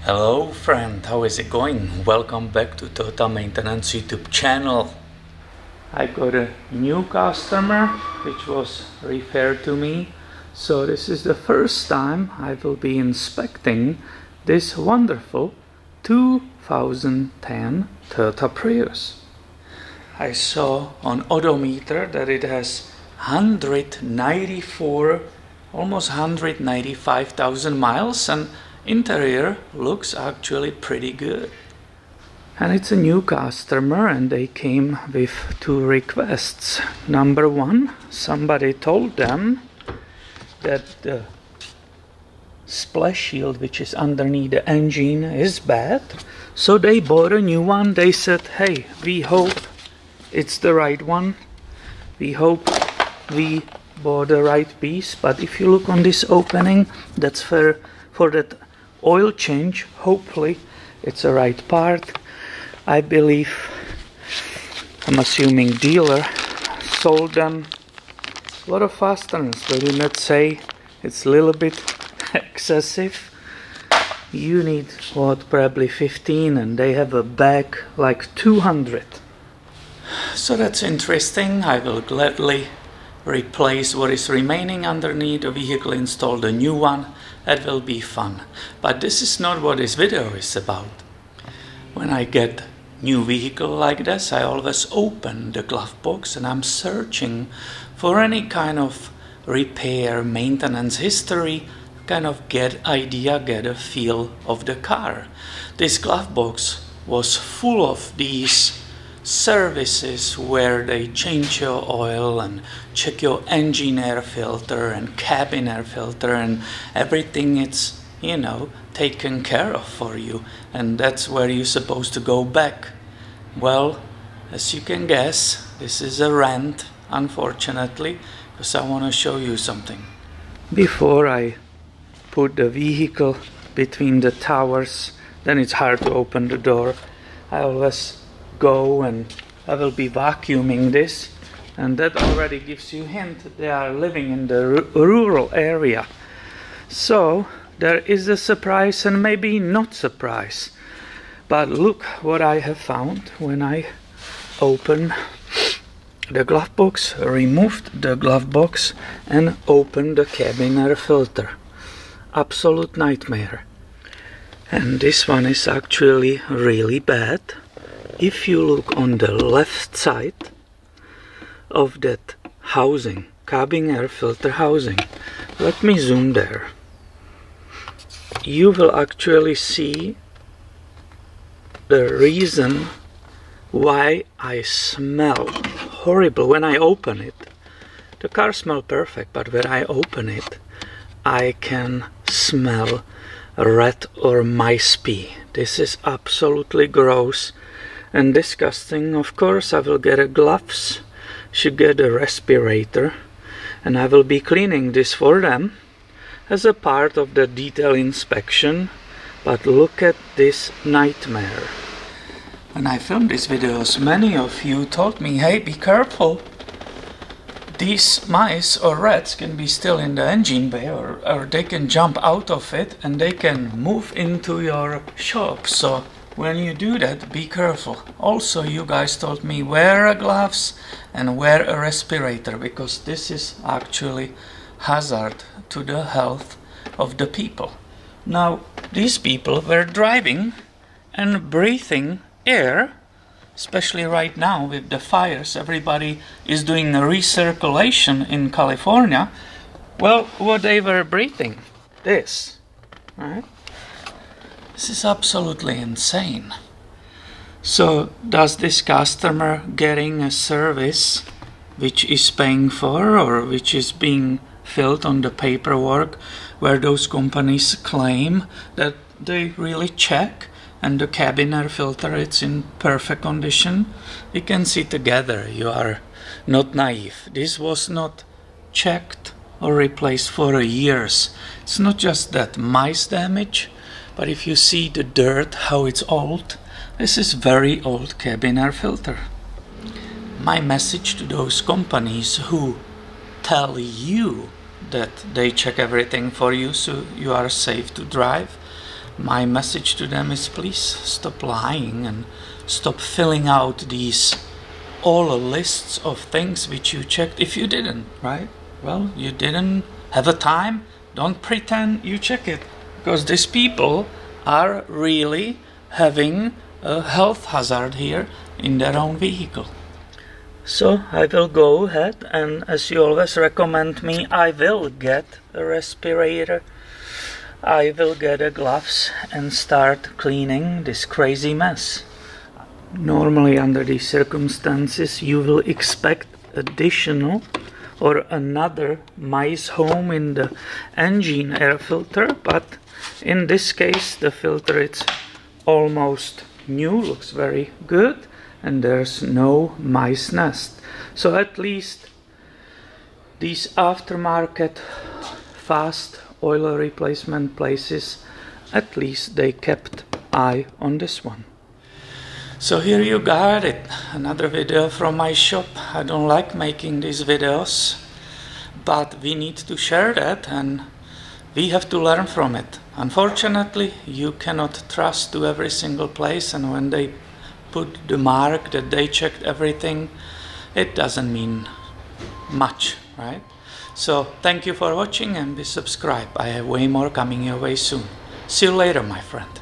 Hello friend, how is it going? Welcome back to Total Maintenance YouTube channel. I got a new customer which was referred to me, so this is the first time I will be inspecting this wonderful 2010 Toyota Prius. I saw on odometer that it has 194, almost 195,000 miles, and interior looks actually pretty good. And it's a new customer and they came with two requests. Number one, somebody told them that the splash shield which is underneath the engine is bad, so they bought a new one. They said, hey, we hope it's the right one, we hope we bought the right piece, but if you look on this opening, that's for that oil change, hopefully it's the right part. I believe, I'm assuming dealer sold them a lot of fasteners. They did not say it's a little bit excessive. You need what, probably 15, and they have a bag like 200. So that's interesting. I will gladly replace what is remaining underneath the vehicle, install the new one. That will be fun. But this is not what this video is about. When I get new vehicle like this, I always open the glove box and I'm searching for any kind of repair, maintenance history, kind of get a feel of the car. This glove box was full of these services where they change your oil and check your engine air filter and cabin air filter, and everything it's, you know, taken care of for you, and that's where you're supposed to go back. Well, as you can guess, this is a rant, unfortunately, because I want to show you something. Before I put the vehicle between the towers, then it's hard to open the door. I always go and I will be vacuuming this, and that already gives you a hint they are living in the rural area. So there is a surprise and maybe not surprise, but look what I have found when I open the glove box, removed the glove box and opened the cabin air filter. Absolute nightmare. And this one is actually really bad. If you look on the left side of that housing, cabin air filter housing, let me zoom there, you will actually see the reason why I smell horrible when I open it. The car smells perfect, but when I open it, I can smell rat or mice pee. This is absolutely gross and disgusting. Of course I will get a gloves, should get a respirator, and I will be cleaning this for them as a part of the detail inspection. But look at this nightmare. When I filmed these videos, many of you told me, hey, be careful, these mice or rats can be still in the engine bay, or they can jump out of it and they can move into your shop. So when you do that, be careful. Also, you guys told me wear gloves and wear a respirator, because this is actually hazard to the health of the people. Now, these people were driving and breathing air, especially right now with the fires. Everybody is doing a recirculation in California. Well, what they were breathing, this, right? This is absolutely insane. So does this customer getting a service which is paying for, or which is being filled on the paperwork where those companies claim that they really check and the cabin air filter it's in perfect condition? We can see together, you are not naive. This was not checked or replaced for years. It's not just that mice damage, but if you see the dirt, how it's old, this is very old cabin air filter. My message to those companies who tell you that they check everything for you so you are safe to drive, my message to them is please stop lying and stop filling out these all lists of things which you checked if you didn't, right? Well, you didn't have a time, don't pretend you check it, because these people are really having a health hazard here in their own vehicle. So I will go ahead, and as you always recommend me, I will get a respirator, I will get a gloves and start cleaning this crazy mess. Normally under these circumstances you will expect additional or another mice home in the engine air filter, but in this case the filter is almost new, looks very good, and there's no mice nest. So at least these aftermarket fast oil replacement places, at least they kept eye on this one. So here you got it, another video from my shop. I don't like making these videos, but we need to share that and we have to learn from it. Unfortunately, you cannot trust to every single place, and when they put the mark that they checked everything, it doesn't mean much, right? So thank you for watching and be subscribed. I have way more coming your way soon. See you later, my friend.